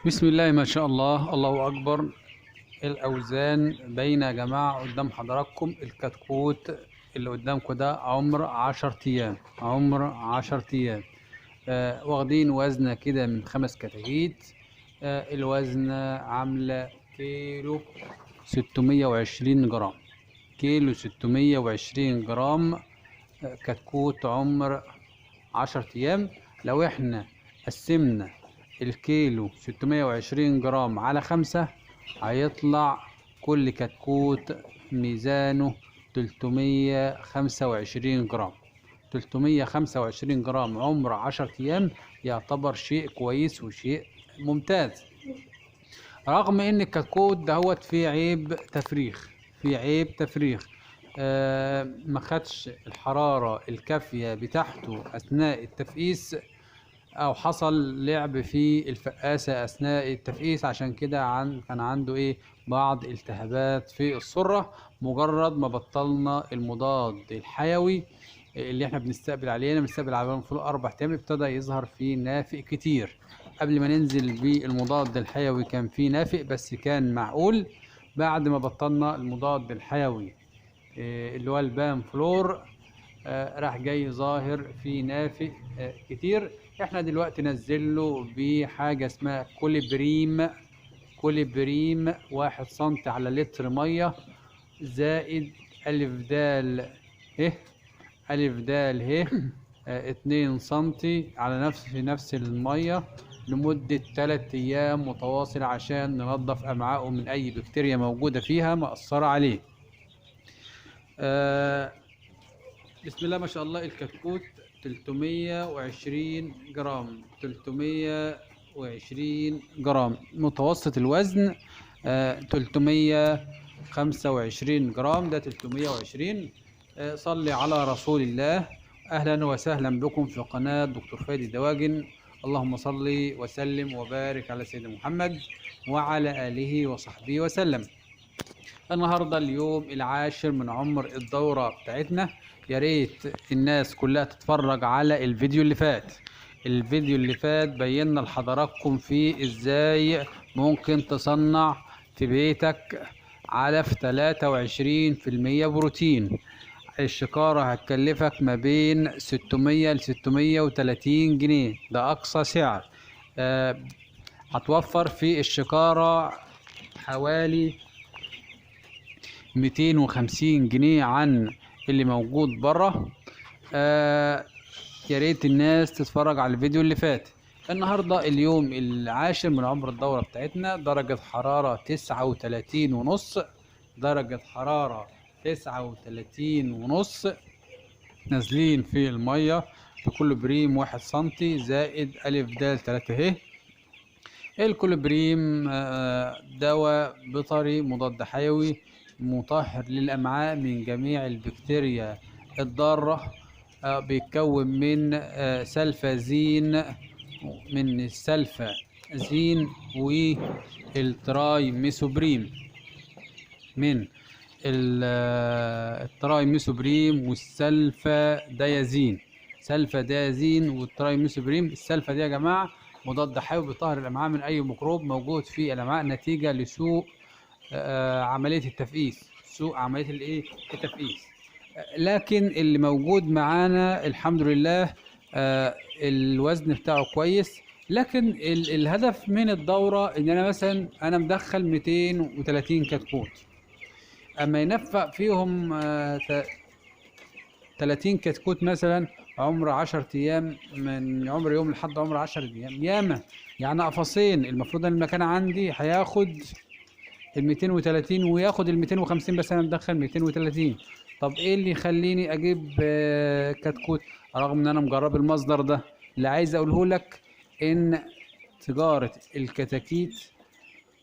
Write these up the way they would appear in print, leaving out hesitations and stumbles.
بسم الله ما شاء الله، الله أكبر. الأوزان باينة يا جماعة قدام حضراتكم. الكتكوت اللي قدامكم ده عمر 10 أيام، عمر 10 أيام. واخدين وزنة كده من 5 كتاكيت. الوزنة عاملة كيلو 620 جرام، كيلو 620 جرام. كتكوت عمر 10 أيام. لو احنا قسمنا الكيلو 620 جرام على 5 هيطلع كل كتكوت ميزانه 325 جرام. 325 جرام عمر 10 أيام يعتبر شيء كويس وشيء ممتاز، رغم ان الكتكوت دهوت فيه عيب تفريخ، فيه عيب تفريخ. ما خدش الحرارة الكافية بتاعته أثناء التفقيس، او حصل لعب في الفقاسة اثناء التفقيس، عشان كده كان عنده بعض التهابات في السرة. مجرد ما بطلنا المضاد الحيوي اللي احنا بنستقبل عليهم فوق 4 ايام ابتدى يظهر فيه نافق كتير. قبل ما ننزل بالمضاد الحيوي كان فيه نافق بس كان معقول. بعد ما بطلنا المضاد الحيوي اللي هو البام فلور راح جاي ظاهر في نافق كتير. احنا دلوقتي نزله بحاجة اسمها كوليبريم. كوليبريم 1 سنتي على لتر مية زائد ألف دال ه، ألف دال ه 2 سنتي على نفس المية لمدة 3 أيام متواصل، عشان ننظف أمعائه من أي بكتيريا موجودة فيها مأثرة عليه. بسم الله ما شاء الله. الكتكوت 320 جرام، 320 جرام متوسط الوزن. 325 جرام، ده 320. صلي على رسول الله. أهلا وسهلا بكم في قناة دكتور فادي الدواجن. اللهم صل وسلم وبارك على سيدنا محمد وعلى آله وصحبه وسلم. النهاردة اليوم العاشر من عمر الدورة بتاعتنا. يا ريت الناس كلها تتفرج على الفيديو اللي فات. الفيديو اللي فات بينا لحضراتكم فيه ازاي ممكن تصنع في بيتك علف 23% بروتين. الشكارة هتكلفك ما بين 600 ل 630 جنيه، ده أقصى سعر. هتوفر في الشكارة حوالي 250 جنيه عن اللي موجود بره. يا ريت الناس تتفرج على الفيديو اللي فات. النهارده اليوم العاشر من عمر الدورة بتاعتنا، درجة حرارة 39.5، درجة حرارة 39.5. نازلين في المية بكل بريم 1 سنتي زائد ألف دال 3 ه. الكولبريم دواء بيطري مضاد حيوي مطهر للأمعاء من جميع البكتيريا الضارة. بيتكون من سلفازين، من السلفازين والتراي ميسوبريم، من التراي ميسوبريم والسلفا ديازين. سلفا ديازين والتراي ميسوبريم. السلفا دي يا جماعة مضاد حيوي بيطهر الأمعاء من أي ميكروب موجود في الأمعاء نتيجة لسوء عملية التفقيس، سوء عملية التفقيس. لكن اللي موجود معانا الحمد لله الوزن بتاعه كويس. لكن الهدف من الدورة ان انا مثلا مدخل 230 كتكوت، اما ينفق فيهم 30 كتكوت مثلا عمر 10 ايام، من عمر يوم لحد عمر 10 ايام ياما، يعني قفصين. المفروض ان المكان عندي هياخد ال 230 وياخد ال 250، بس انا مدخل 230. طب ايه اللي يخليني اجيب كتكوت رغم ان انا مجرب المصدر ده؟ اللي عايز اقوله لك ان تجارة الكتاكيت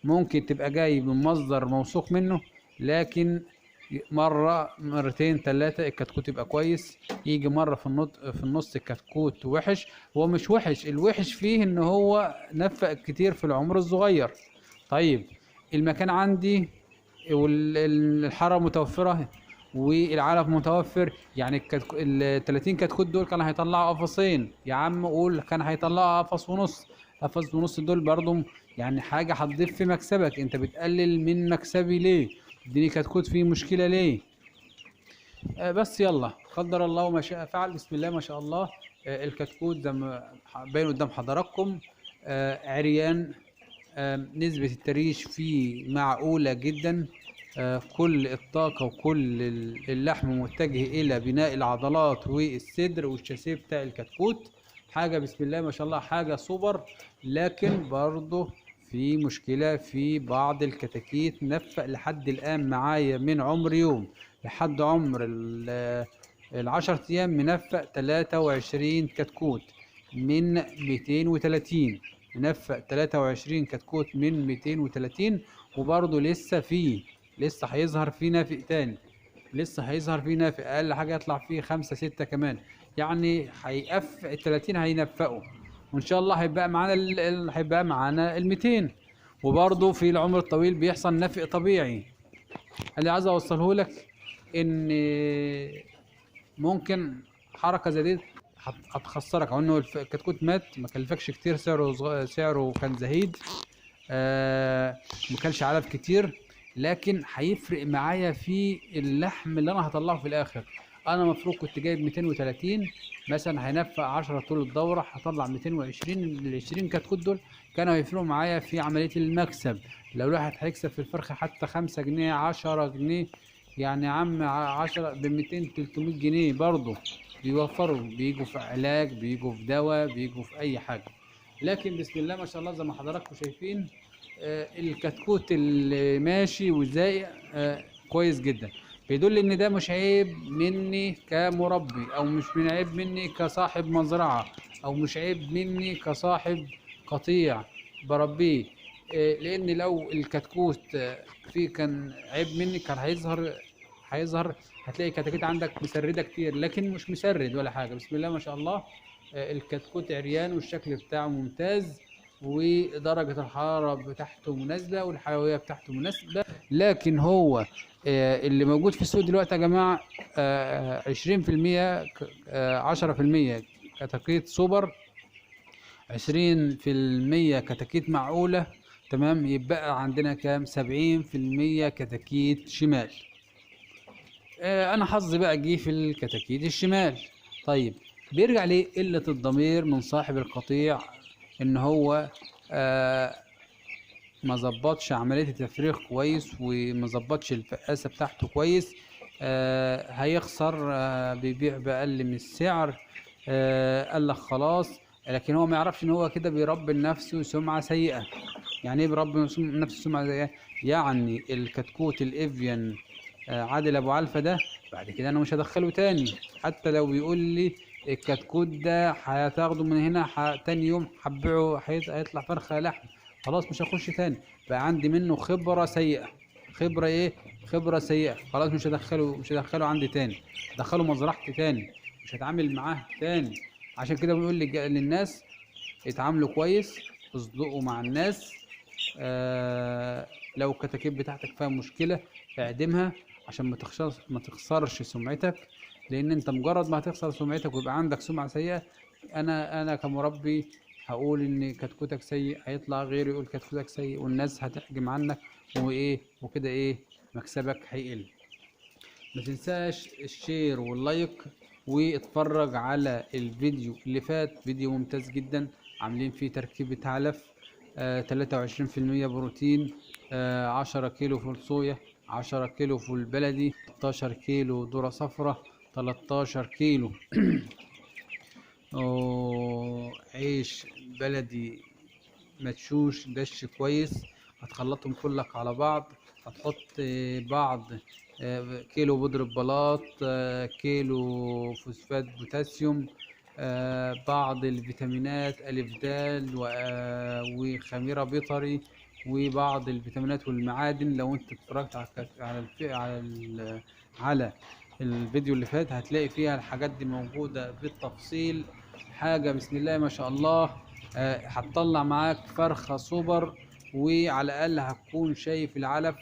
ممكن تبقى جاي من مصدر موثوق منه، لكن مرة مرتين ثلاثة الكتكوت يبقى كويس، يجي مرة في النص الكتكوت وحش. هو مش وحش، الوحش فيه ان هو نفق كتير في العمر الصغير. طيب المكان عندي والحرارة متوفرة والعلف متوفر، يعني ال 30 كتكوت دول كانوا هيطلعوا قفصين، يا عم قول كان هيطلعوا قفص ونص. قفص ونص دول برضو يعني حاجة هتضيف في مكسبك. انت بتقلل من مكسبي ليه؟ اديني كتكوت فيه مشكلة ليه؟ بس يلا قدر الله وما شاء فعل. بسم الله ما شاء الله. الكتكوت زي ما باين قدام حضراتكم، عريان. نسبة التريش فيه معقولة جدا. كل الطاقة وكل اللحم متجه إلى بناء العضلات والصدر والشاسيه بتاع الكتكوت. حاجة بسم الله ما شاء الله، حاجة سوبر. لكن برضه في مشكلة في بعض الكتاكيت نفق لحد الآن معايا من عمر يوم لحد عمر ال10 أيام، منفق 23 كتكوت من 230. منفق 23 كتكوت من 230، وبرضه لسه هيظهر فيه نافق تاني. لسه هيظهر فيه نافق، أقل حاجة يطلع فيه 5 6 كمان. يعني هيقف ال30 هينفقوا، وإن شاء الله هيبقى معانا ال200. وبرضه في العمر الطويل بيحصل نفق طبيعي. اللي عايز أوصله لك إن ممكن حركة زي دي هتخسرك، او انه الكتكوت مات ما كلفكش كتير، سعره كان زهيد. ما كانش علف كتير، لكن هيفرق معايا في اللحم اللي انا هطلعه في الاخر. انا المفروض كنت جايب 230 مثلا، هينفق 10 طول الدوره، هطلع 220. ال 20 كتكوت دول كانوا هيفرقوا معايا في عمليه المكسب. لو الواحد هيكسب في الفرخه حتى 5 جنيه 10 جنيه، يعني يا عم 10 ب 200 300 جنيه برضه بيوفروا، بيجوا في علاج، بيجوا في دواء، بيجوا في اي حاجه. لكن بسم الله ما شاء الله زي ما حضراتكم شايفين، الكتكوت اللي ماشي وزايق كويس جدا. بيدل ان ده مش عيب مني كمربي، او مش من عيب مني كصاحب مزرعه، او مش عيب مني كصاحب قطيع بربيه. لان لو الكتكوت فيه كان عيب مني كان هيظهر هتلاقي كتاكيت عندك مسردة كتير، لكن مش مسرد ولا حاجة. بسم الله ما شاء الله. الكتكوت عريان والشكل بتاعه ممتاز، ودرجة الحرارة بتاعته مناسبة، والحيوية بتاعته مناسبة. لكن هو اللي موجود في السوق دلوقتي يا جماعة 20%، 10% كتاكيت سوبر، 20% كتاكيت معقولة. تمام، يبقى عندنا كام؟ 70% كتاكيت شمال. انا حظي بقى جه في الكتاكيت الشمال. طيب، بيرجع ليه قلة الضمير من صاحب القطيع، ان هو ما ظبطش عملية التفريغ كويس، وما ظبطش الفقاسة بتاعته كويس. هيخسر، بيبيع بأقل من السعر. قال لك خلاص، لكن هو ما يعرفش ان هو كده بيربي لنفسه سمعة سيئة. يعني ايه بيربي نفسه سمعة سيئة؟ يعني الكتكوت الافيان عادل ابو علفة ده بعد كده انا مش هدخله تاني، حتى لو بيقول لي الكتكوت ده هتاخده من هنا تاني يوم هتبيعه هيطلع فرخة لحم، خلاص مش هخش تاني. بقى عندي منه خبرة سيئة. خبرة ايه؟ خبرة سيئة. خلاص مش هدخله عندي تاني، هدخله مزرعتي تاني، مش هتعامل معاه تاني. عشان كده بنقول للناس اتعاملوا كويس، اصدقوا مع الناس. لو الكتاكيت بتاعتك فيها مشكلة اعدمها، عشان ما تخسرش سمعتك. لان انت مجرد ما هتخسر سمعتك ويبقى عندك سمعة سيئة، انا كمربي هقول ان كتكوتك سيء، هيطلع غيري يقول كتكوتك سيء، والناس هتحجم عنك، وايه وكده ايه، مكسبك هيقل. ما تنساش الشير واللايك، واتفرج على الفيديو اللي فات، فيديو ممتاز جدا عاملين فيه تركيبة علف. 23% بروتين، 10 كيلو فول صويا، 10 كيلو فول بلدي، 16 كيلو ذرة صفرا، 13 كيلو عيش بلدي مدشوش دش كويس. هتخلطهم كلك على بعض، هتحط بعض كيلو بودرة بلاط، كيلو فوسفات بوتاسيوم، بعض الفيتامينات ألف دال وخميرة بيطري، وبعض الفيتامينات والمعادن. لو انت اتفرجت على الفيديو اللي فات هتلاقي فيها الحاجات دي موجودة بالتفصيل. حاجة بسم الله ما شاء الله. هتطلع معاك فرخة سوبر، وعلى الأقل هتكون شايف العلف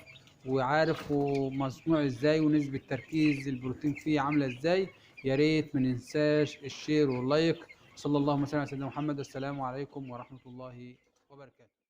وعارف هو مصنوع ازاي، ونسبة تركيز البروتين فيه عاملة ازاي. يا ريت ما ننساش الشير واللايك. صلى الله وسلم على سيدنا محمد. السلام عليكم ورحمة الله وبركاته.